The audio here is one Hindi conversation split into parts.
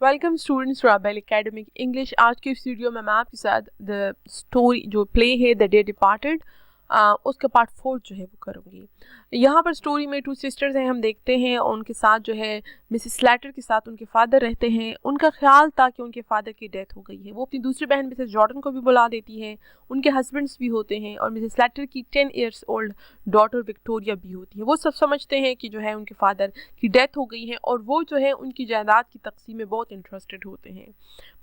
Welcome students to able academic English. आज के इस वीडियो में मैं आपके साथ द स्टोरी जो प्ले है द डे डिपार्टेड उसका पार्ट 4 जो है वो करूँगी। यहाँ पर स्टोरी में 2 सिस्टर्स हैं, हम देखते हैं, और उनके साथ जो है मिसेस स्लैटर के साथ उनके फादर रहते हैं। उनका ख्याल था कि उनके फादर की डेथ हो गई है। वो अपनी दूसरी बहन मिसेस जॉर्डन को भी बुला देती है। उनके हस्बैंड्स भी होते हैं और मिसेस स्लैटर की 10 ईयर्स ओल्ड डॉटर विक्टोरिया भी होती है। वो सब समझते हैं कि जो है उनके फादर की डेथ हो गई है और वो जो है उनकी जायदाद की तकसीम में बहुत इंटरेस्टेड होते हैं।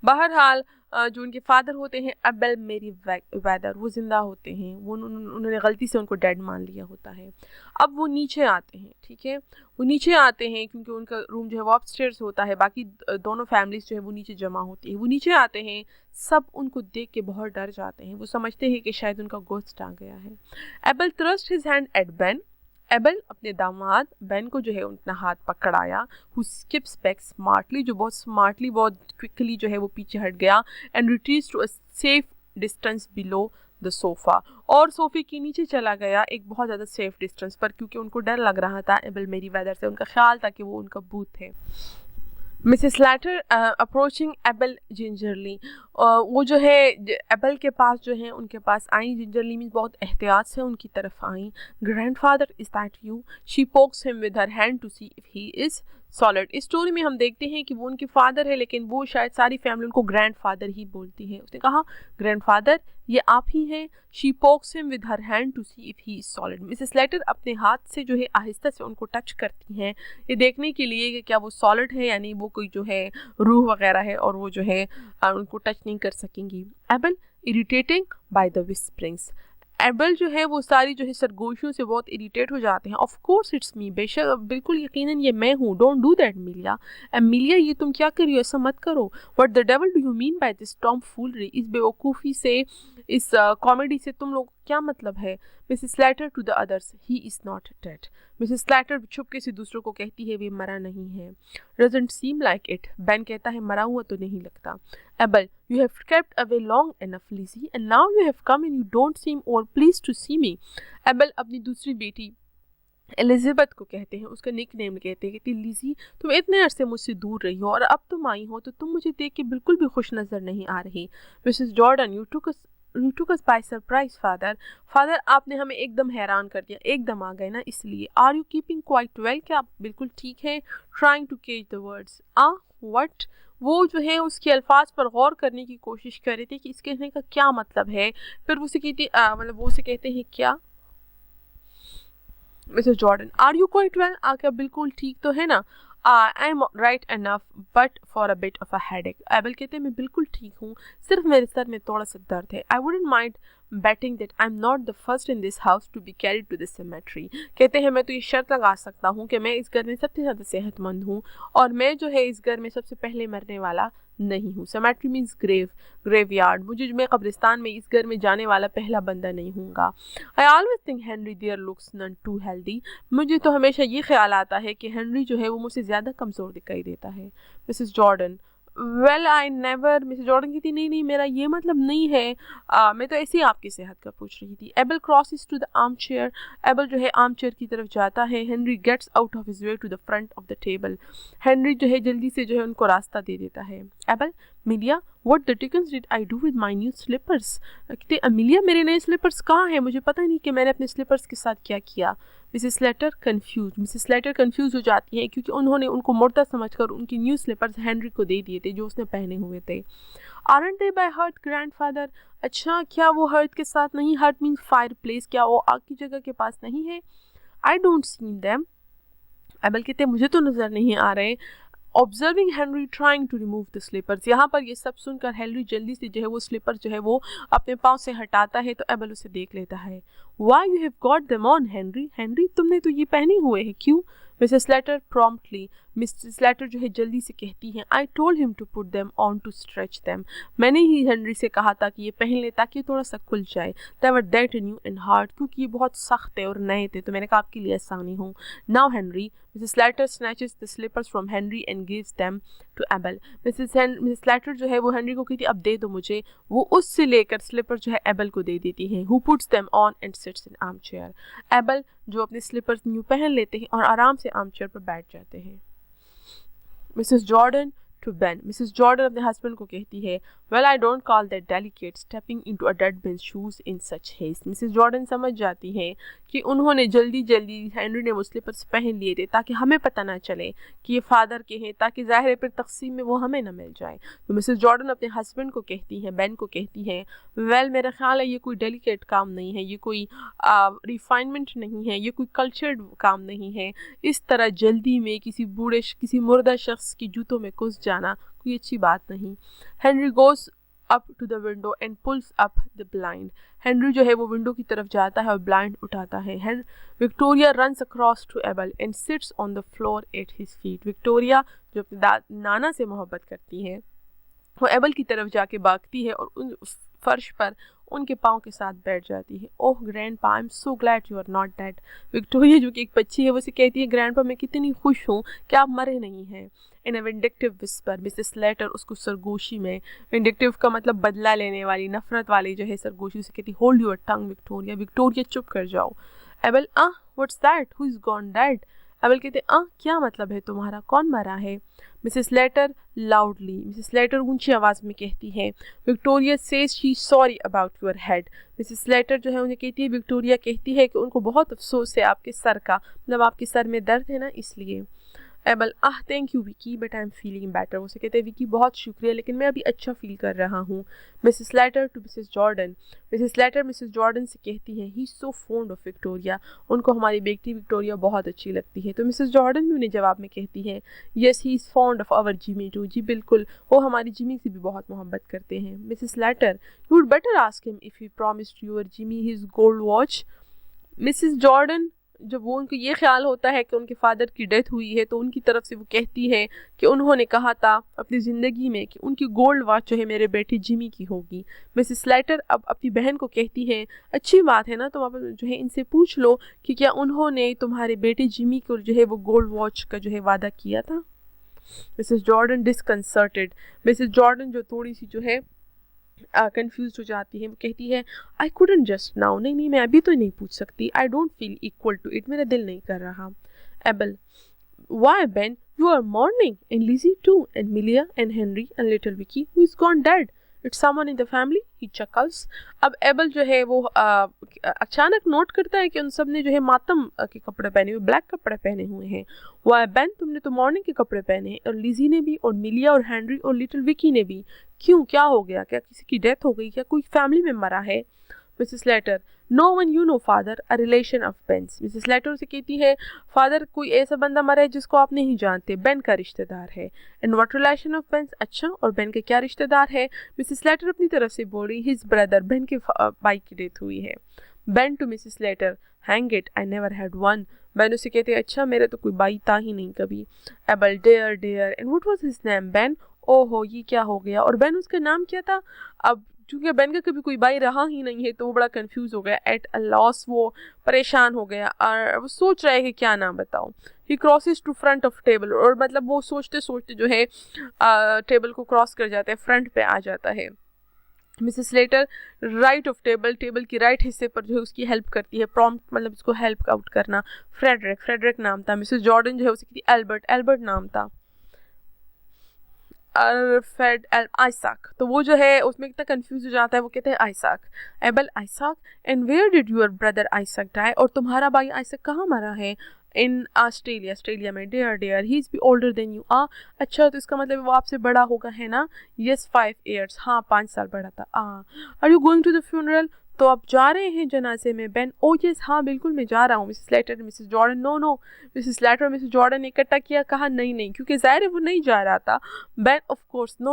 बहरहाल जो उनके फादर होते हैं एबेल मेरी वेदर, वो ज़िंदा होते हैं। वो उन्होंने गलती से उनको डेड मान लिया होता है। अब वो नीचे आते हैं, ठीक है, वो नीचे आते हैं क्योंकि उनका रूम जो है वो अपस्टेयर्स होता है। बाकी दोनों फैमिलीज जो है वो नीचे जमा होती है। वो नीचे आते हैं, सब उनको देख के बहुत डर जाते हैं। वो समझते हैं कि शायद उनका गोस्ट आ गया है। Abel thrust his hand eight Ben. Abel अपने दामाद बेन को जो है उनका हाथ पकड़ाया। हु स्किप्स बैक स्मार्टली, जो बहुत स्मार्टली, बहुत क्विकली जो है वो पीछे हट गया। And retrieves to a safe distance below the sofa, और सोफ़े के नीचे चला गया एक बहुत ज़्यादा सेफ डिस्टेंस पर, क्योंकि उनको डर लग रहा था एबेल मेरी वेदर से। उनका ख्याल था कि वो उनका भूत है। Mrs Slater approaching Abel gingerly, वो जो है एबेल के पास जो है उनके पास आई। जिंजरली मीन्स बहुत एहतियात से उनकी तरफ आई। Grandfather is that you? She pokes him with her hand to see if he is solid. इस स्टोरी में हम देखते हैं कि वो उनके फादर है, लेकिन वो शायद सारी फैमिली उनको ग्रैंडफादर ही बोलती है। उसने कहा ग्रैंडफादर ये आप ही हैं। She pokes him with her hand to see if he is solid. Mrs Slater अपने हाथ से जो है आहिस्ता से उनको टच करती हैं, ये देखने के लिए कि क्या वो सॉलिड है, यानी वो कोई जो है रूह वगैरह है और वो जो है उनको टच नहीं कर सकेंगी। Abel irritating by the whisperings. Abel जो है वो सारी जो है सरगोशियों से बहुत इरिटेट हो जाते हैं। ऑफ कोर्स इट्स मी, बेशक बिल्कुल यकीनन ये मैं हूँ। Don't do that Milia. Emilia ये तुम क्या कर रही हो, ऐसा मत करो। What the devil do you mean by this tomfoolery? इस बेवकूफ़ी से, इस कॉमेडी से तुम लोग क्या मतलब है? Mrs Slater to the others, he is not dead. Mrs Slater छुपके से दूसरों को कहती है वे मरा नहीं है। Doesn't seem like it. Ben कहता है मरा हुआ तो नहीं लगता। Abel, you have kept away long enough, Lizzie, and now you have come and you don't seem over pleased to see me. Abel अपनी दूसरी बेटी एलिजाबेथ को कहते हैं, उसका निक नेम कहते हैं कि लिज़ी तुम इतने अरसे मुझसे दूर रही हो और अब तुम आई हो तो तुम मुझे देख के बिल्कुल भी खुश नज़र नहीं आ रही। Mrs Jordan, you took us by surprise, father आपने हमें एकदम हैरान कर दिया, एकदम आ गए ना इसलिए। Are you keeping quite well, क्या आप बिल्कुल ठीक है? Trying to catch the words. What? वो जो है उसके अल्फाज पर गौर करने की कोशिश कर रहे थे कि इसके कहने का क्या मतलब है। फिर वो उसे कहती मतलब वो उसे कहते हैं क्या? Mrs Jordan, are you quite well, क्या बिल्कुल ठीक तो है ना? I am right enough but for a bit of a headache. Abel कहते हैं मैं बिल्कुल ठीक हूँ, सिर्फ मेरे सर में थोड़ा सा दर्द है। I wouldn't mind betting that I'm not the first in this house to be carried to the cemetery। कहते हैं मैं तो ये शर्त लगा सकता हूँ कि मैं इस घर में सबसे ज़्यादा सेहतमंद हूँ और मैं जो है इस घर में सबसे पहले मरने वाला नहीं हूँ। cemetery means graveyard. मुझे मैं कब्रिस्तान में इस घर में जाने वाला पहला बंदा नहीं हूँगा। I always think Henry there looks none too healthy. मुझे तो हमेशा ये ख्याल आता है कि हेनरी जो है वो मुझसे ज़्यादा कमज़ोर दिखाई देता है। Mrs Jordan, well I never. Mrs Jordan कहती नहीं नहीं, मेरा ये मतलब नहीं है, मैं तो ऐसे ही आपकी सेहत का पूछ रही थी। Abel crosses to the armchair. Abel जो है आर्म चेयर की तरफ जाता है। Henry gets out of his way to the front of the table. Henry जो है जल्दी से जो है उनको रास्ता दे देता है। Abel, Amelia, what the dickens did I do with my new slippers? कहते अमिलिया मेरे नए स्लीपर्स कहाँ हैं? मुझे पता नहीं कि मैंने अपने स्लीपर्स के साथ क्या किया। Mrs Slater confuse. Mrs Slater confuse हो जाती है क्योंकि उन्होंने उनको मुर्दा समझकर उनकी न्यू स्लीपर्स हेनरी को दे दिए थे जो उसने पहने हुए थे। आरंट दे बाय हर्ट ग्रैंडफादर? अच्छा, क्या वो हर्ट के साथ नहीं? हर्ट मीन्स फायर प्लेस, क्या वो आग की जगह के पास नहीं है? I don't see them. Abel कहते मुझे तो नज़र नहीं आ रहे। Observing Henry trying to remove the slippers. यहाँ पर ये सब सुनकर हेनरी जल्दी से जो है वो स्लीपर जो है वो अपने पाँव से हटाता है तो एबेल उसे देख लेता है। Why you have got them on Henry? Henry तुमने तो ये पहने हुए हैं, क्यों? Mrs Slater promptly. Mrs Slater जो है जल्दी से कहती हैं I told him to put them on to stretch them. मैंने ही हेनरी से कहा था कि ये पहन ले ताकि थोड़ा सा खुल जाए। They were that new and hard, क्योंकि ये बहुत सख्त है और नए थे तो मैंने कहा आपके लिए आसानी हो। Now Henry. Mrs Slater snatches the slippers from Henry and gives them to Abel. Mrs Slater जो है वो हेनरी को कहती अब दे दो मुझे। वो उससे लेकर स्लीपर जो है एबेल को दे देती हैं। Who puts them on and sits in arm chair. Abel जो अपने स्लीपर्स न्यू पहन लेते हैं और आराम से आर्म चेयर पर बैठ जाते हैं। Mrs Jordan to Ben. Mrs Jordan अपने हस्बैंड को कहती है, well I don't call that delicate stepping into a dead man's shoes in such haste. Mrs Jordan समझ जाती हैं कि उन्होंने जल्दी जल्दी हेनरी ने वो स्लीपर्स पहन लिए थे ताकि हमें पता ना चले कि ये फादर के हैं, ताकि ज़ाहिर है फिर तकसीम में वो हमें ना मिल जाए. तो मिसेस जॉर्डन अपने हस्बैंड को कहती हैं, बेन को कहती हैं, वेल मेरा ख्याल है ये कोई डेलिकेट काम नहीं है, ये कोई रिफाइनमेंट नहीं है, ये कोई कल्चर्ड काम नहीं है. इस तरह जल्दी में किसी मुर्दा शख्स की जूतों में घुस जाना कोई अच्छी बात नहीं. Henry goes up to the window and pulls up the blind. Henry जो है वो विंडो की तरफ जाता है और ब्लाइंड उठाता है. Victoria runs across to Abel and sits on the floor at his feet. Victoria जो अपने नाना से मोहब्बत करती है वो एबल की तरफ जाके भागती है और उन फर्श पर उनके पाँव के साथ बैठ जाती है. Oh grandpa, I am so glad you are not dead. Victoria जो कि एक बच्ची है वो से कहती है, ग्रैंडपा मैं कितनी खुश हूँ कि आप मरे नहीं हैं. इन अ विंडिक्टिव विस्पर, मिसेस स्लेटर उसको सरगोशी में, विंडिक्टिव का मतलब बदला लेने वाली, नफरत वाली जो है सरगोशी से कहती, hold your tongue Victoria. Victoria चुप कर जाओ. Abel what's that, who is gone dead. Abel कहते क्या मतलब है तुम्हारा, कौन मरा है. Mrs Slater loudly, Mrs Slater ऊंची आवाज़ में कहती है, Victoria says she sorry about your head. Mrs Slater जो है उन्हें कहती है, विक्टोरिया कहती है कि उनको बहुत अफसोस है आपके सर का, मतलब आपके सर में दर्द है ना इसलिए. Able thank you Vicky but I am feeling better. उसे कहते हैं, विकी बहुत शुक्रिया लेकिन मैं अभी अच्छा फील कर रहा हूँ. Mrs Slater to Mrs Jordan. Mrs Slater Mrs Jordan से कहती हैं, he is so fond of Victoria. उनको हमारी बेटी विक्टोरिया बहुत अच्छी लगती है. तो मिसेस जॉर्डन भी उन्हें जवाब में कहती है, yes he is fond of our Jimmy too. जी बिल्कुल, वो हमारी जिमी से भी बहुत मोहब्बत करते हैं. Mrs Slater, you would better ask him if he promised your Jimmy his gold watch. Mrs Jordan जब वो उनको ये ख्याल होता है कि उनके फादर की डेथ हुई है तो उनकी तरफ से वो कहती है कि उन्होंने कहा था अपनी ज़िंदगी में कि उनकी गोल्ड वॉच जो है मेरे बेटे जिमी की होगी. मिसेस स्लेटर अब अपनी बहन को कहती है, अच्छी बात है ना, तुम अब जो है इनसे पूछ लो कि क्या उन्होंने तुम्हारे बेटे जिमी को जो है वो गोल्ड वॉच का जो है वादा किया था. Mrs Jordan disconcerted. Mrs Jordan जो थोड़ी सी जो है कंफ्यूज हो जाती है, वो कहती है, आई कुडंट जस्ट नाउ. नहीं मैं अभी तो नहीं पूछ सकती. I don't feel equal to it. मेरा दिल नहीं कर रहा. Abel, why Ben, you are mourning and Lizzie too and Melia and Henry and little Vicky who is gone dead. It's someone in the family. He chuckles. अब एबल जो है वो अचानक नोट करता है कि उन सब ने जो है मातम के कपड़े पहने हुए, ब्लैक कपड़े पहने हुए हैं. वाई बेन, तुमने तो मॉर्निंग के कपड़े पहने हैं, और लिजी ने भी, और मिलिया और हेनरी और लिटिल विकी ने भी. क्यों, क्या हो गया, क्या किसी की डेथ हो गई, क्या कोई फैमिली में मरा है. Mrs Slater, no one you know father, a relation of Ben's. Mrs Slater से कहती है, फादर कोई ऐसा बंदा मरा है जिसको आप नहीं जानते, बेन का रिश्तेदार है. एंड व्हाट रिलेशन ऑफ बेन्स, अच्छा और बेन के क्या रिश्तेदार है. मिसेस लेटर अपनी तरफ से बोल रही, हिज ब्रदर, बेन के भाई की डेथ हुई है. Ben to Mrs Slater, hang it I never had one. Ben उसे कहते हैं, अच्छा मेरा तो कोई भाई था ही नहीं कभी. Abel, dear dear, and what was his name. Ben, ओहो ये क्या हो गया. और बेन, उसका नाम क्या था. अब चूंकि बेन का कभी कोई भाई रहा ही नहीं है तो वो बड़ा कंफ्यूज हो गया, एट अ लॉस, वो परेशान हो गया और वो सोच रहा है कि क्या नाम बताओ. He crosses to front of table, और मतलब वो सोचते सोचते जो है टेबल को क्रॉस कर जाता है, फ्रंट पे आ जाता है. Mrs Slater right of table की राइट हिस्से पर जो है उसकी हेल्प करती है, प्रॉम्प्ट मतलब उसको हेल्प आउट करना. फ्रेडरिक नाम था. मिसेस जॉर्डन जो है उसे कहती एल्बर्ट नाम था. अल्फ्रेड आइसाक, तो वो जो है उसमें कितना कंफ्यूज हो जाता है, वो कहते हैं Isaac. Abel, Isaac, and where did your brother Isaac die, और तुम्हारा भाई आइसाक कहाँ मरा है. इन ऑस्ट्रेलिया में. There he is be older than you are. अच्छा तो इसका मतलब वो आपसे बड़ा होगा है ना. यस 5 years, हाँ 5 साल बड़ा था. Are you going to the funeral, तो आप जा रहे हैं जनाजे में. बेन, ओ यस हाँ बिल्कुल मैं जा रहा हूँ. Mrs Slater Mrs Jordan, no Mrs Slater Mrs Jordan ने इकट्ठा किया, कहा नहीं क्योंकि ज़ाहिर है वो नहीं जा रहा था. Ben, of course no.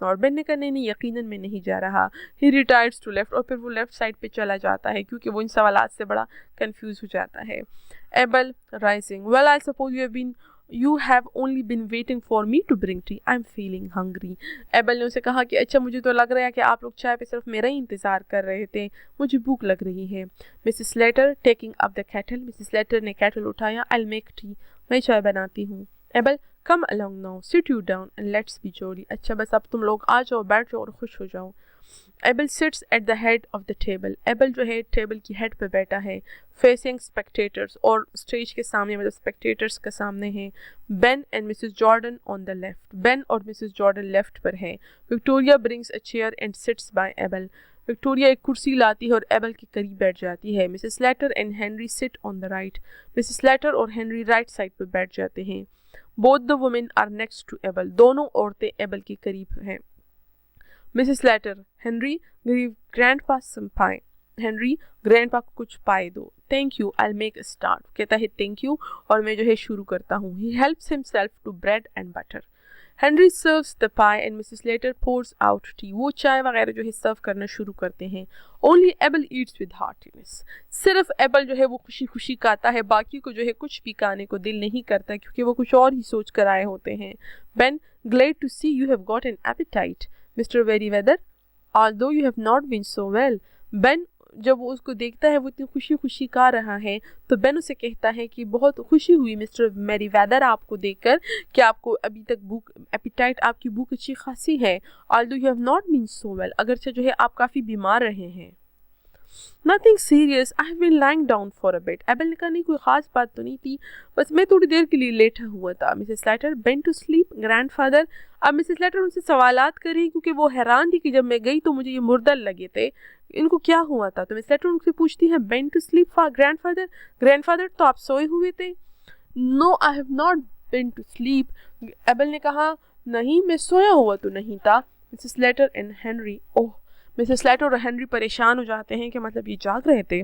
और बेन ने कहा नहीं यकीनन मैं नहीं जा रहा. ही रिटायर्स टू लेफ्ट, और फिर वो लेफ्ट साइड पे चला जाता है क्योंकि वो इन सवालात से बड़ा कंफ्यूज हो जाता है. Able rising, well I suppose you have only been waiting for me to bring tea. I'm feeling hungry. Able ने उसे कहा कि अच्छा मुझे तो लग रहा है कि आप लोग चाय पे सिर्फ मेरा ही इंतज़ार कर रहे थे, मुझे भूख लग रही है. Mrs Slater taking up the kettle, Mrs Slater ने कैटल उठाया. I'll make tea, मैं चाय बनाती हूँ. Abel, Come along now, sit you down and let's be jolly. अच्छा बस अब तुम लोग आ जाओ, बैठ जाओ और खुश हो जाओ. Abel sits at the head of the table. Abel जो है टेबल की हेड पे बैठा है, facing spectators और स्टेज के सामने मतलब spectators के सामने है. Ben and Mrs. Jordan on the left. Ben और Mrs. Jordan left पर है. Victoria brings a chair and sits by Abel. Victoria एक कुर्सी लाती है और एबल के करीब बैठ जाती है. Mrs Slater and Henry sit on the right. Mrs Slater और हेनरी राइट साइड पर बैठ जाते हैं. Both the women are next to Abel. दोनों औरतें एबल के करीब हैं. Mrs Slater, Henry give grandpa some pie. Henry, grandpa को कुछ पाई दो. Thank you, I make a start. कहता है थैंक यू और मैं जो है शुरू करता हूँ. He helps himself to bread and butter. Henry serves the pie and Mrs Slater pours out tea. वो चाय वगैरह जो है सर्व करना शुरू करते हैं. Only Abel eats with heartiness. सिर्फ एबल जो है वो खुशी खुशी खाता है, बाकी को जो है कुछ भी खाने को दिल नहीं करता क्योंकि वो कुछ और ही सोच कर आए होते हैं. Ben, glad to see you have got an appetite. Mr Verryweather, although you have not been so well. Ben जब वो उसको देखता है वो इतनी खुशी खुशी खा रहा है तो बेन उसे कहता है कि बहुत खुशी हुई मिस्टर मेरीवेदर आपको देखकर कि आपको अभी तक भूख एपिटाइट आपकी भूख अच्छी खासी है. Although you have not been so well, अगरचे जो है आप काफ़ी बीमार रहे हैं. Nothing serious. I have been lying down for a bit. Able ने कहा नहीं कोई ख़ास बात तो नहीं थी, बस मैं थोड़ी देर के लिए लेटा हुआ था. Mrs Slater been to sleep. Grandfather, अब मिसेस स्लेटर उनसे सवालात करी क्योंकि वो हैरान थी कि जब मैं गई तो मुझे ये मुर्दल लगे थे, इनको क्या हुआ था. तो मिसेस स्लेटर उनसे पूछती है Ben to sleep grandfather. Grandfather, तो आप सोए हुए थे. No, I have not been to sleep. Abel ने कहा नहीं मैं सोया हुआ तो नहीं था. Mrs Slater and Henry, oh. Mrs Slater और हेनरी परेशान हो जाते हैं कि मतलब ये जाग रहे थे.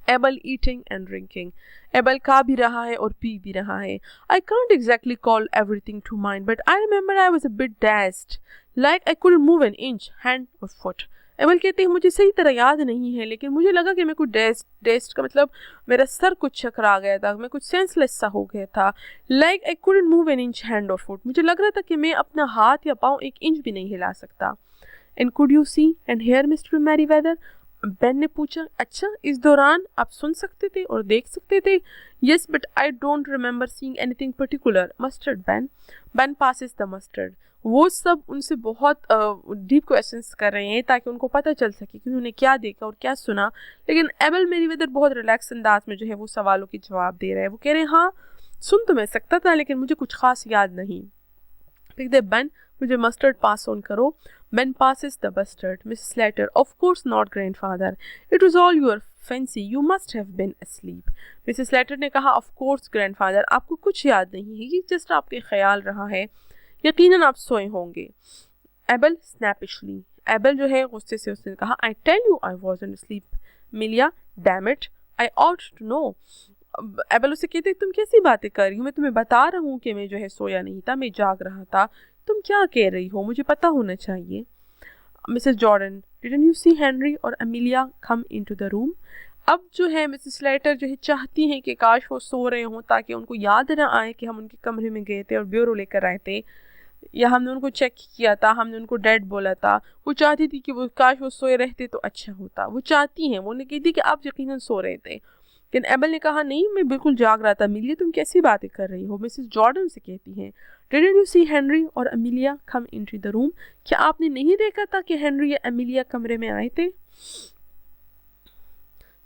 Abel eating and drinking. Abel खा भी रहा है और पी भी रहा है. I can't exactly call everything to mind but I remember I was a bit dazed like I couldn't move an inch hand और फुट. एबल कहते हैं मुझे सही तरह याद नहीं है लेकिन मुझे लगा कि मैं कुछ डेस्ट का मतलब मेरा सर कुछ चकरा गया था, मैं कुछ सेंसलेस सा हो गया था. Like I couldn't move an inch hand और फुट. मुझे लग रहा था कि मैं अपना हाथ या पाँव एक इंच भी नहीं हिला सकता. And could you see and hear Mr. Merryweather? Ben ने पूछा. अच्छा, इस दौरान आप सुन सकते थे और देख सकते थे. Yes, but I don't remember seeing anything particular. Mustard, Ben. Ben passes the mustard. वो सब उनसे बहुत डीप क्वेश्चंस कर रहे हैं ताकि उनको पता चल सके कि उन्होंने क्या देखा और क्या सुना. लेकिन एबल मेरीवेदर बहुत रिलैक्स अंदाज में जो है वो सवालों के जवाब दे रहे हैं. वो कह रहे हैं हाँ सुन तो मैं सकता था लेकिन मुझे कुछ खास याद नहीं. देखते बेन, मुझे मस्टर्ड पास ऑन करो. Ben passes the mustard. Mrs. Slater, of course not, grandfather. It was all your fancy. You must have been asleep. Mrs. Slater ने कहा, of course, grandfather. आपको कुछ याद नहीं है, ये जस्ट आपके ख्याल रहा है. यकीनन आप सोए होंगे. Abel snappishly. Abel जो है गुस्से से उसने कहा, I tell you I wasn't asleep. Amelia, damn it, I ought to know. Able उसे कहते तुम कैसी बातें कर रही हो, मैं तुम्हें बता रहा हूँ कि मैं जो है सोया नहीं था, मैं जाग रहा था. तुम क्या कह रही हो, मुझे पता होना चाहिए. Mrs Jordan, didn't you see Henry और Amelia come into the room. अब जो है मिसेस स्लेटर जो है चाहती हैं कि काश वो सो रहे हों ताकि उनको याद ना आए कि हम उनके कमरे में गए थे और ब्यूरो लेकर आए थे या हमने उनको चेक किया था, हमने उनको डेड बोला था. वो चाहती थी कि वो काश वो सोए रहते तो अच्छा होता. वो चाहती हैं, वो ने कहती कि आप यकीनन सो रहे थे. लेकिन एबल ने कहा नहीं मैं बिल्कुल जाग रहा था. अमीलिया तुम कैसी बातें कर रही हो. मिसेस जॉर्डन से कहती हैं डिडंट यू सी हेनरी और Amelia come into the room. क्या आपने नहीं देखा था कि हेनरी या अमीलिया कमरे में आए थे.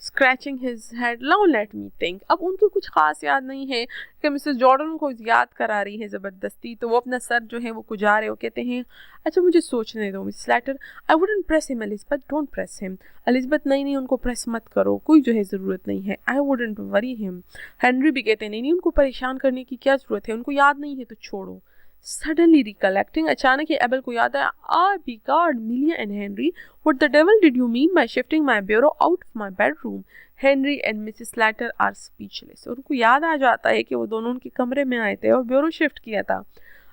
Scratching his head, now let me think. अब उनको कुछ खास याद नहीं है कि मिसेस जॉर्डन को याद करा रही है ज़बरदस्ती, तो वो अपना सर जो है वो कुजा रहे हो. कहते हैं अच्छा मुझे सोचने दो Mrs Slater. I wouldn't press him Elizabeth, don't press him. Elizabeth नहीं उनको प्रेस मत करो, कोई जो है ज़रूरत नहीं है. I wouldn't worry him. Henry भी कहते नहीं उनको परेशान करने की क्या ज़रूरत है, उनको याद नहीं है तो छोड़ो. Suddenly recollecting, अचानक ही एबल को याद आया. Ah, begad, Amelia and Henry, what the devil did you mean by shifting my bureau out of my bedroom? Henry and Mrs. Slater are speechless. और उनको याद आ जाता है कि वो दोनों उनके कमरे में आए थे और ब्यूरो शिफ्ट किया था.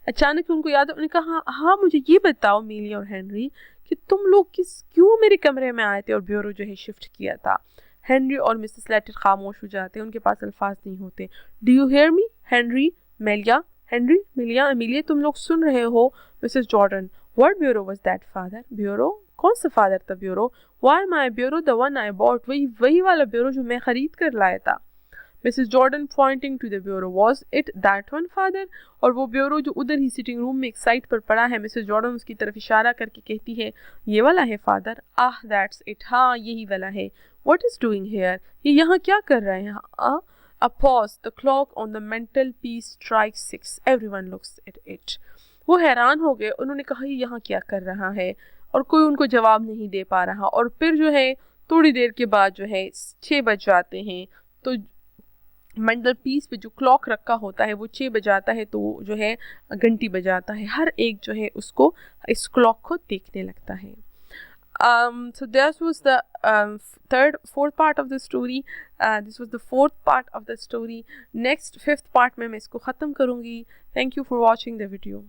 अचानक उनको याद, उन्होंने कहा हाँ मुझे ये बताओ अमीलिया और हेनरी कि तुम लोग क्यों मेरे कमरे में आए थे और ब्यूरो जो है शिफ्ट किया था. हेनरी और मिसेस स्लेटर खामोश हो जाते हैं, उनके पास अल्फाज नहीं होते. Do you hear me Henry, Melia. Henry, Melia, Amelia तुम लोग सुन रहे हो. Mrs Jordan, what bureau was that father. Bureau, कौन सा फादर था bureau. Why my bureau the one I bought, वही वाला ब्यूरो जो मैं खरीद कर लाया था. Mrs Jordan pointing to the bureau, was it that one father? और वो ब्यूरो जो उधर ही सिटिंग रूम में एक साइड पर पड़ा है, मिसेस जॉर्डन उसकी तरफ इशारा करके कहती है ये वाला है फादर? आह दैट्स इट, हाँ यही वाला है। व्हाट इज डूइंग हियर, ये यहाँ क्या कर रहे हैं? A pause. The clock on the mantelpiece strikes 6. Everyone looks at it. वो हैरान हो गए, उन्होंने कहा ये यहाँ क्या कर रहा है, और कोई उनको जवाब नहीं दे पा रहा। और फिर जो है थोड़ी देर के बाद जो है 6 बज जाते हैं, तो मंडल पीस पे जो क्लॉक रखा होता है वो 6 बजाता है, तो जो है घंटी बजाता है। हर एक जो है उसको इस क्लॉक को देखने लगता है। So this was the fourth part of the story. This was the fourth part of the story. Next, fifth part में मैं इसको ख़त्म करूँगी. Thank you for watching the video.